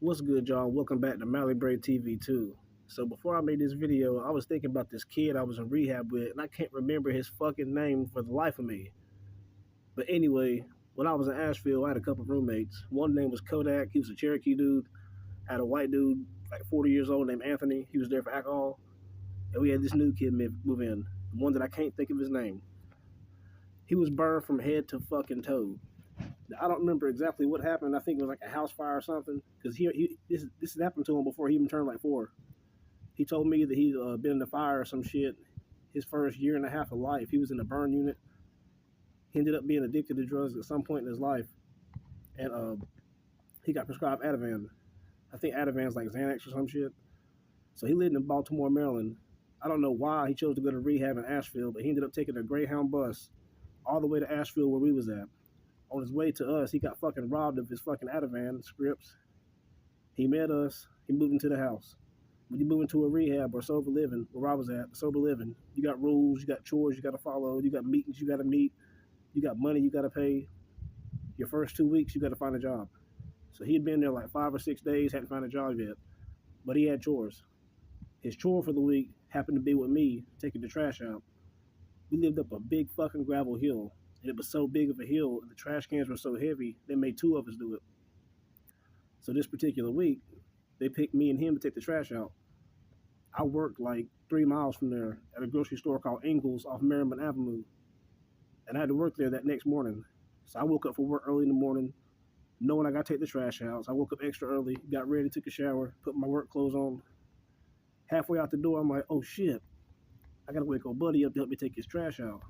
What's good, y'all? Welcome back to Mally Braid TV 2. So before I made this video, I was thinking about this kid I was in rehab with, and I can't remember his fucking name for the life of me. But anyway, when I was in Asheville, I had a couple of roommates. One name was Kodak. He was a Cherokee dude. I had a white dude, like 40 years old, named Anthony. He was there for alcohol. And we had this new kid move in, the one that I can't think of his name. He was burned from head to fucking toe. I don't remember exactly what happened. I think it was like a house fire or something. Because this happened to him before he even turned like 4. He told me that he'd been in the fire or some shit his first year and a half of life. He was in the burn unit. He ended up being addicted to drugs at some point in his life. And he got prescribed Ativan. I think Ativan's like Xanax or some shit. So he lived in Baltimore, Maryland. I don't know why he chose to go to rehab in Asheville, but he ended up taking a Greyhound bus all the way to Asheville where we was at. On his way to us, he got fucking robbed of his fucking Ativan scripts. He met us. He moved into the house. When you move into a rehab or sober living, where I was at, sober living, you got rules, you got chores you got to follow, you got meetings you got to meet, you got money you got to pay. Your first 2 weeks, you got to find a job. So he had been there like 5 or 6 days, hadn't found a job yet, but he had chores. His chore for the week happened to be with me taking the trash out. We lived up a big fucking gravel hill, and it was so big of a hill, and the trash cans were so heavy, they made 2 of us do it. So this particular week, they picked me and him to take the trash out. I worked like 3 miles from there at a grocery store called Ingles off Merriman Avenue. And I had to work there that next morning. So I woke up for work early in the morning, knowing I got to take the trash out. So I woke up extra early, got ready, took a shower, put my work clothes on. Halfway out the door, I'm like, oh shit, I gotta wake old buddy up to help me take his trash out.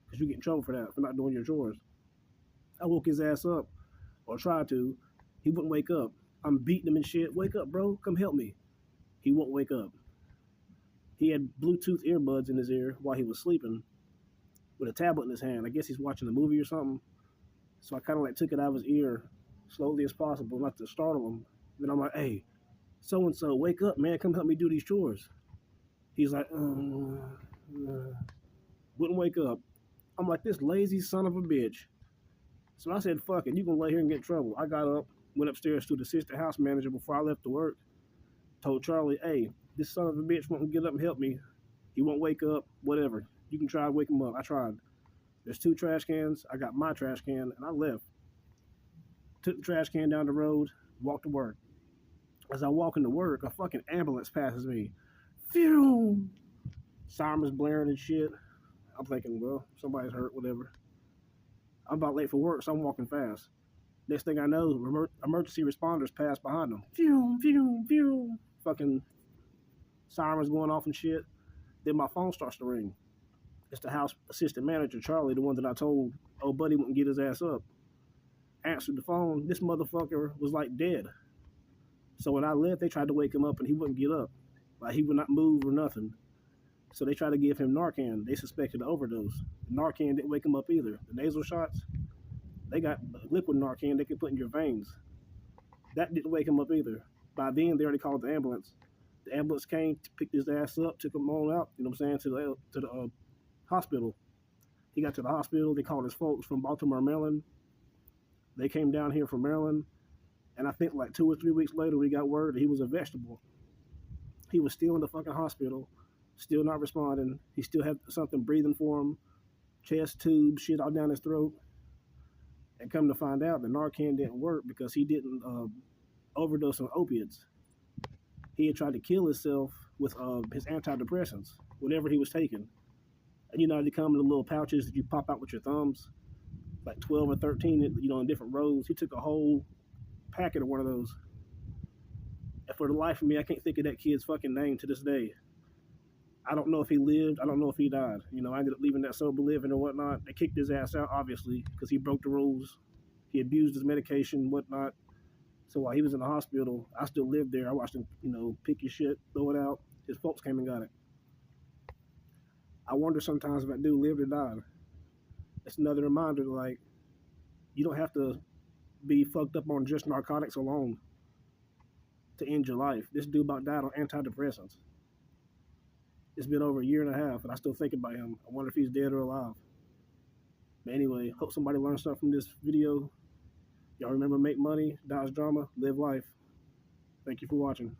Because you get in trouble for that, for not doing your chores. I woke his ass up, or tried to. He wouldn't wake up. I'm beating him and shit. Wake up, bro, come help me. He won't wake up. He had Bluetooth earbuds in his ear while he was sleeping with a tablet in his hand. I guess he's watching a movie or something. So I kind of like took it out of his ear slowly as possible, not to startle him. Then I'm like, hey, so-and-so, wake up, man. Come help me do these chores. He's like, wouldn't wake up. I'm like, this lazy son of a bitch. So I said, fuck it. You gonna lay here and get in trouble. I got up, went upstairs to the assistant house manager before I left to work. Told Charlie, hey, this son of a bitch won't get up and help me. He won't wake up, whatever. You can try to wake him up. I tried. There's 2 trash cans. I got my trash can, and I left. Took the trash can down the road, walked to work. As I walk into work, a fucking ambulance passes me. Phew! Sirens blaring and shit. I'm thinking, well, somebody's hurt, whatever. I'm about late for work, so I'm walking fast. Next thing I know, emergency responders pass behind them. Phew, phew, phew. Fucking sirens going off and shit. Then my phone starts to ring. It's the house assistant manager, Charlie, the one that I told old buddy wouldn't get his ass up. Answered the phone. This motherfucker was like dead. So when I left, they tried to wake him up and he wouldn't get up. Like he would not move or nothing. So they tried to give him Narcan. They suspected an overdose. Narcan didn't wake him up either. The nasal shots, they got liquid Narcan they could put in your veins. That didn't wake him up either. By then, they already called the ambulance. The ambulance came, picked his ass up, took him on out, you know what I'm saying, to the hospital. He got to the hospital. They called his folks from Baltimore, Maryland. They came down here from Maryland. And I think like 2 or 3 weeks later, we got word that he was a vegetable. He was still in the fucking hospital, still not responding. He still had something breathing for him, chest tube, shit all down his throat. And come to find out, the Narcan didn't work because he didn't overdose on opiates. He had tried to kill himself with his antidepressants, whatever he was taking. And you know, they come in the little pouches that you pop out with your thumbs, like 12 or 13, you know, in different rows. He took a whole packet of one of those. And for the life of me, I can't think of that kid's fucking name to this day. I don't know if he lived. I don't know if he died. You know, I ended up leaving that sober living and whatnot. They kicked his ass out, obviously, because he broke the rules. He abused his medication, whatnot. So while he was in the hospital, I still lived there. I watched him, you know, pick his shit, throw it out. His folks came and got it. I wonder sometimes if that dude lived or died. It's another reminder, like, you don't have to be fucked up on just narcotics alone to end your life. This dude about died on antidepressants. It's been over a year and a half, and I still think about him. I wonder if he's dead or alive. But anyway, hope somebody learned something from this video. Y'all remember, make money, dodge drama, live life. Thank you for watching.